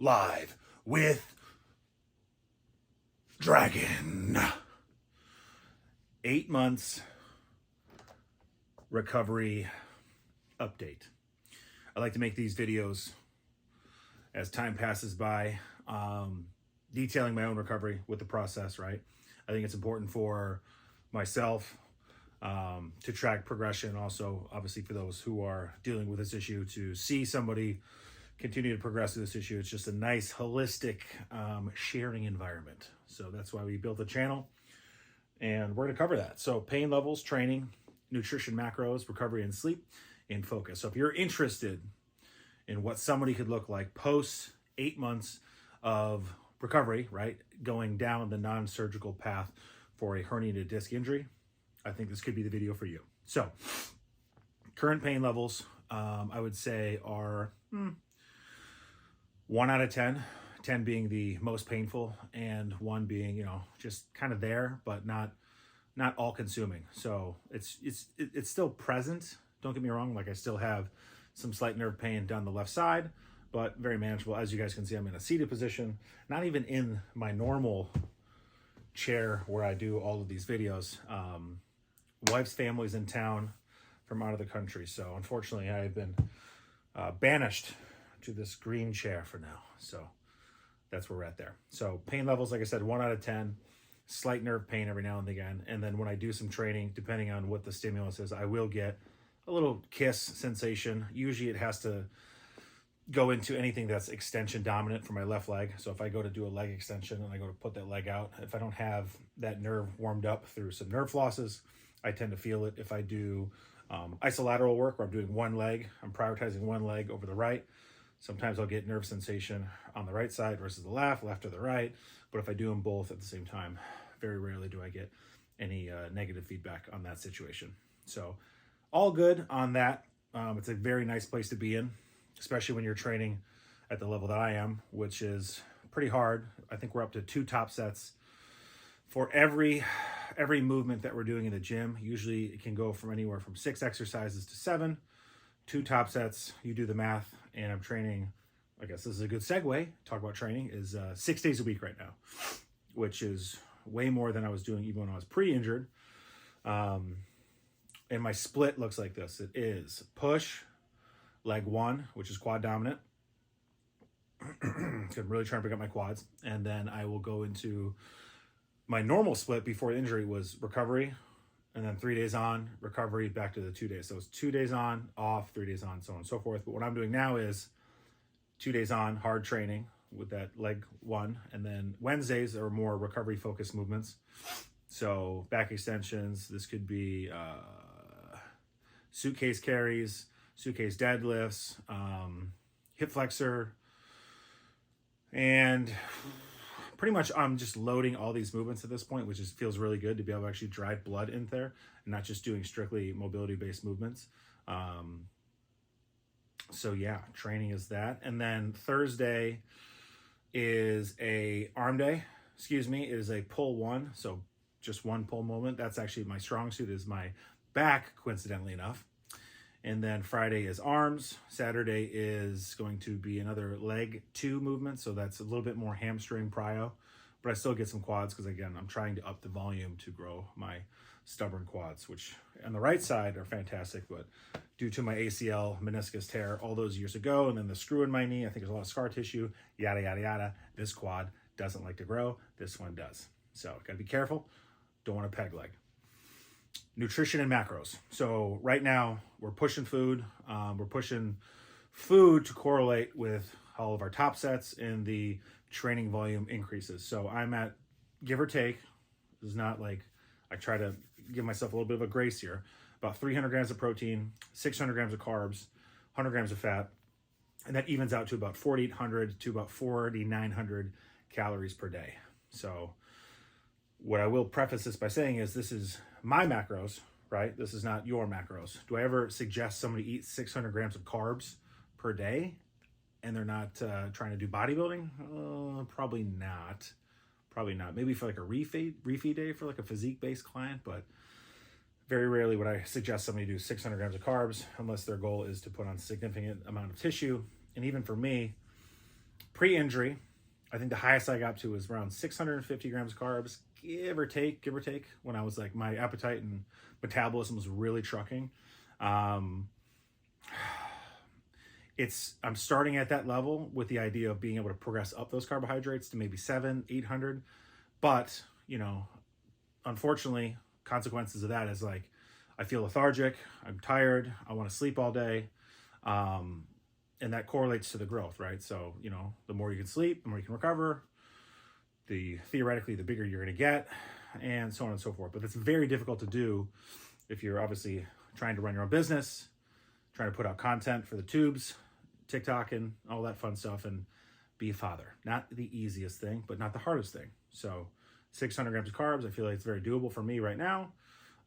live with Dragon. 8 months recovery update. I like to make these videos as time passes by, detailing my own recovery with the process, right? I think it's important for myself to track progression. Also, obviously, for those who are dealing with this issue, to see somebody continue to progress with this issue. It's just a nice, holistic sharing environment. So that's why we built the channel, and we're going to cover that. So pain levels, training, nutrition, macros, recovery, and sleep in focus. So if you're interested in what somebody could look like post 8 months of recovery, right, going down the non-surgical path for a herniated disc injury, I think this could be the video for you. So current pain levels, I would say are 1 out of 10, 10 being the most painful, and 1 being, you know, just kind of there, but not all consuming. So it's still present. Don't get me wrong. Like, I still have some slight nerve pain down the left side, but very manageable. As you guys can see, I'm in a seated position, not even in my normal chair where I do all of these videos. Wife's family's in town from out of the country. So unfortunately I've been banished to this green chair for now. So that's where we're at there. So pain levels, like I said, 1 out of 10, slight nerve pain every now and again. And then when I do some training, depending on what the stimulus is, I will get a little kiss sensation. Usually it has to go into anything that's extension dominant for my left leg. So if I go to do a leg extension and I go to put that leg out, if I don't have that nerve warmed up through some nerve flosses, I tend to feel it. If I do isolateral work where I'm doing one leg, I'm prioritizing one leg over the right, sometimes I'll get nerve sensation on the right side versus the left or the right. But if I do them both at the same time, very rarely do I get any negative feedback on that situation. So all good on that. It's a very nice place to be in, especially when you're training at the level that I am, which is pretty hard. I think we're up to 2 top sets for every movement that we're doing in the gym. Usually it can go from anywhere from 6 exercises to 7. 2 top sets, you do the math, and I'm training, I guess this is a good segue, talk about training, is 6 days a week right now, which is way more than I was doing even when I was pre-injured. And my split looks like this. It is push, leg 1, which is quad dominant. So I'm really trying to pick up my quads. And then I will go into my normal split before the injury was recovery, and then 3 days on, recovery, back to the 2 days. So it's 2 days on, off, 3 days on, so on and so forth. But what I'm doing now is 2 days on, hard training with that leg 1, and then Wednesdays are more recovery focused movements. So back extensions, this could be suitcase carries, suitcase deadlifts, hip flexor, and pretty much I'm just loading all these movements at this point, which feels really good to be able to actually drive blood in there and not just doing strictly mobility-based movements. So yeah, training is that. And then Thursday is a arm day. Excuse me, it is a pull 1. So just one pull movement. That's actually my strong suit, is my back, coincidentally enough. And then Friday is arms. Saturday is going to be another leg 2 movement. So that's a little bit more hamstring prio, but I still get some quads because, again, I'm trying to up the volume to grow my stubborn quads, which on the right side are fantastic, but due to my ACL meniscus tear all those years ago, and then the screw in my knee, I think there's a lot of scar tissue, yada, yada, yada. This quad doesn't like to grow. This one does. So gotta be careful. Don't want to peg leg. Nutrition and macros. So right now we're pushing food. We're pushing food to correlate with all of our top sets and the training volume increases. So I'm at, give or take, this is not like, I try to give myself a little bit of a grace here, about 300 grams of protein, 600 grams of carbs, 100 grams of fat, and that evens out to about 4,800 to about 4,900 calories per day. So what I will preface this by saying is this is my macros, right? This is not your macros. Do I ever suggest somebody eat 600 grams of carbs per day and they're not trying to do bodybuilding? Probably not. Probably not. Maybe for like a refeed day for like a physique-based client, but very rarely would I suggest somebody do 600 grams of carbs unless their goal is to put on a significant amount of tissue. And even for me, pre-injury, I think the highest I got to was around 650 grams of carbs, give or take, when I was like, my appetite and metabolism was really trucking. I'm starting at that level with the idea of being able to progress up those carbohydrates to maybe 800. But, unfortunately, consequences of that is like, I feel lethargic, I'm tired, I want to sleep all day. And that correlates to the growth, right? So, the more you can sleep, the more you can recover, theoretically, the bigger you're going to get, and so on and so forth. But it's very difficult to do if you're obviously trying to run your own business, trying to put out content for the tubes, TikTok and all that fun stuff, and be a father. Not the easiest thing, but not the hardest thing. So 600 grams of carbs, I feel like it's very doable for me right now.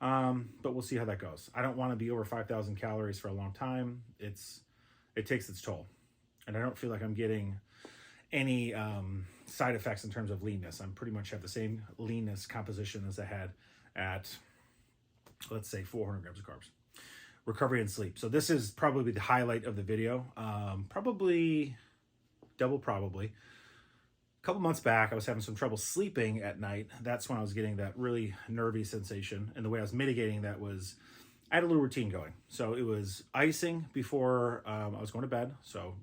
But we'll see how that goes. I don't want to be over 5,000 calories for a long time. It takes its toll. And I don't feel like I'm getting any side effects in terms of leanness. I'm pretty much have the same leanness composition as I had at, let's say, 400 grams of carbs. Recovery and sleep. So this is probably the highlight of the video. Probably. A couple months back, I was having some trouble sleeping at night. That's when I was getting that really nervy sensation. And the way I was mitigating that was, I had a little routine going. So it was icing before I was going to bed. So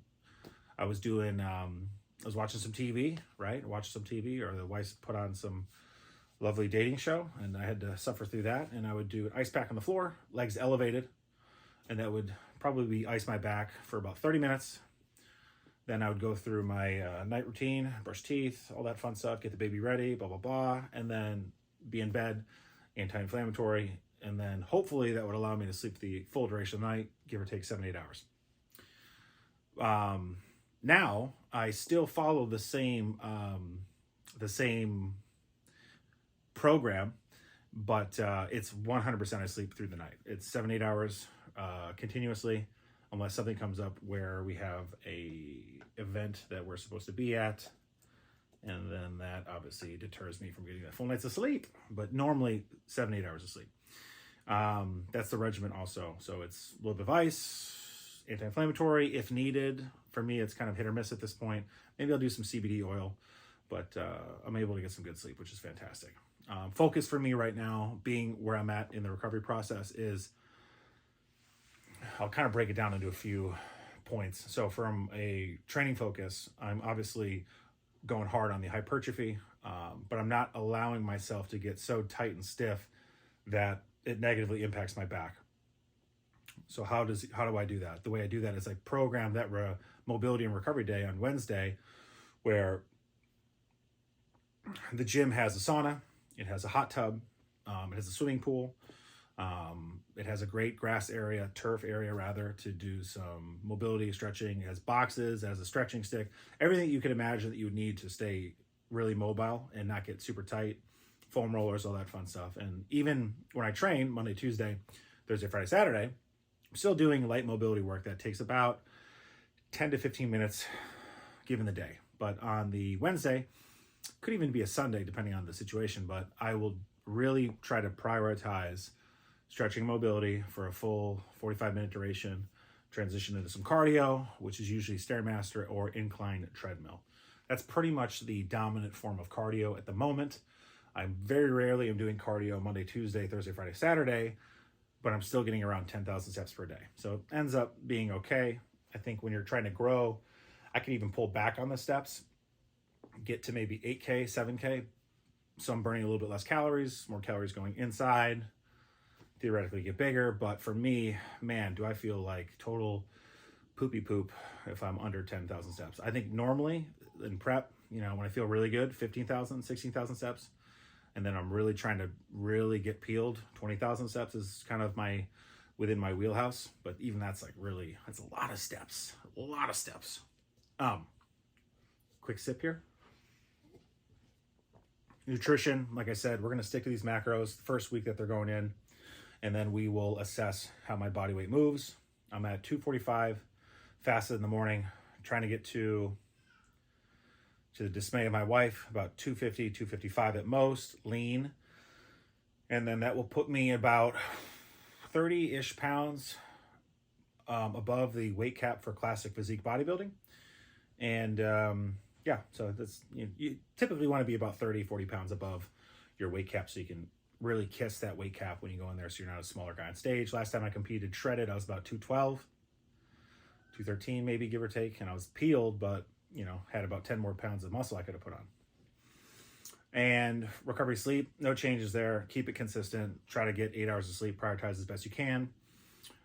I was doing, I was watching some TV, right? Watch some TV, or the wife put on some lovely dating show, and I had to suffer through that. And I would do an ice pack on the floor, legs elevated, and that would probably ice my back for about 30 minutes. Then I would go through my night routine, brush teeth, all that fun stuff, get the baby ready, blah, blah, blah, and then be in bed, anti-inflammatory, and then hopefully that would allow me to sleep the full duration of the night, give or take 7-8 hours. Now, I still follow the same program, but it's 100% I sleep through the night. It's 7-8 hours continuously, unless something comes up where we have a event that we're supposed to be at, and then that obviously deters me from getting that full night's of sleep. But normally 7-8 hours of sleep. That's the regimen also. So it's a little bit of ice, anti-inflammatory if needed. For me, it's kind of hit or miss at this point. Maybe I'll do some CBD oil, but I'm able to get some good sleep, which is fantastic. Focus for me right now, being where I'm at in the recovery process, is I'll kind of break it down into a few points. So from a training focus, I'm obviously going hard on the hypertrophy, but I'm not allowing myself to get so tight and stiff that it negatively impacts my back. So how do I do that? The way I do that is I program that mobility and recovery day on Wednesday, where the gym has a sauna, it has a hot tub, it has a swimming pool, it has a great turf area rather, to do some mobility, stretching. It has boxes, it has a stretching stick, everything you can imagine that you would need to stay really mobile and not get super tight, foam rollers, all that fun stuff. And even when I train Monday, Tuesday, Thursday, Friday, Saturday, I'm still doing light mobility work that takes about 10 to 15 minutes given the day. But on the Wednesday, could even be a Sunday depending on the situation, but I will really try to prioritize stretching mobility for a full 45-minute duration, transition into some cardio, which is usually Stairmaster or incline treadmill. That's pretty much the dominant form of cardio at the moment. I very rarely am doing cardio Monday, Tuesday, Thursday, Friday, Saturday, but I'm still getting around 10,000 steps per day. So it ends up being okay. I think when you're trying to grow, I can even pull back on the steps, get to maybe 8K, 7K. So I'm burning a little bit less calories, more calories going inside, theoretically get bigger. But for me, man, do I feel like total poopy poop if I'm under 10,000 steps. I think normally in prep, when I feel really good, 15,000, 16,000 steps. And then I'm really trying to really get peeled. 20,000 steps is kind of within my wheelhouse. But even that's that's a lot of steps. Quick sip here. Nutrition, like I said, we're going to stick to these macros the first week that they're going in. And then we will assess how my body weight moves. I'm at 245, fasted in the morning, trying to get to the dismay of my wife, about 250, 255 at most, lean. And then that will put me about 30-ish pounds above the weight cap for classic physique bodybuilding. And yeah, so that's, you typically want to be about 30, 40 pounds above your weight cap so you can really kiss that weight cap when you go in there so you're not a smaller guy on stage. Last time I competed shredded, I was about 212, 213 maybe, give or take, and I was peeled, but, had about 10 more pounds of muscle I could have put on. And recovery sleep, no changes there. Keep it consistent. Try to get 8 hours of sleep, prioritize as best you can.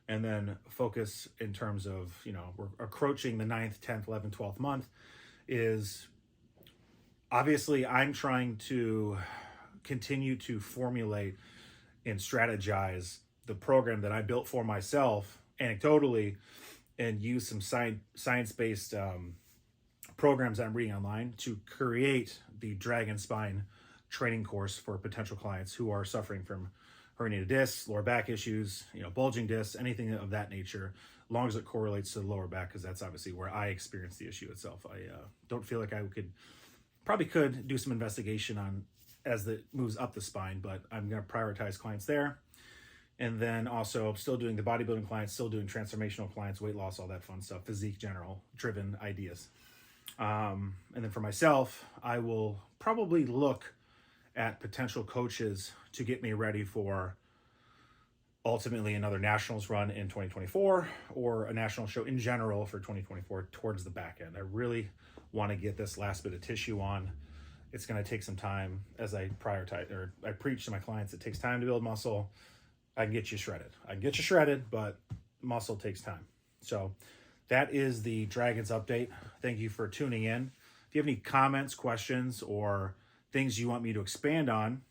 And then focus in terms of, we're approaching the 9th, 10th, 11th, 12th month is obviously I'm trying to continue to formulate and strategize the program that I built for myself anecdotally and use some science-based programs I'm reading online to create the Dragon Spine training course for potential clients who are suffering from herniated discs, lower back issues, bulging discs, anything of that nature, as long as it correlates to the lower back, because that's obviously where I experienced the issue itself. I don't feel like I could do some investigation on as it moves up the spine, but I'm going to prioritize clients there. And then also still doing the bodybuilding clients, still doing transformational clients, weight loss, all that fun stuff, physique general driven ideas. And then for myself, I will probably look at potential coaches to get me ready for ultimately another nationals run in 2024 or a national show in general for 2024 towards the back end. I really want to get this last bit of tissue on. It's going to take some time as I preach to my clients. It takes time to build muscle. I can get you shredded. But muscle takes time. So that is the Dragons update. Thank you for tuning in. If you have any comments, questions, or things you want me to expand on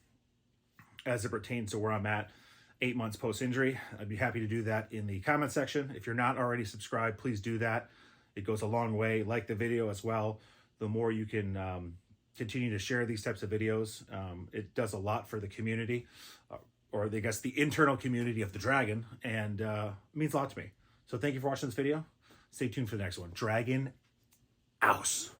as it pertains to where I'm at 8 months post-injury, I'd be happy to do that in the comment section. If you're not already subscribed, please do that. It goes a long way. Like the video as well. The more you can continue to share these types of videos, it does a lot for the community, or I guess the internal community of the Dragon, and it means a lot to me. So thank you for watching this video. Stay tuned for the next one. Dragon House.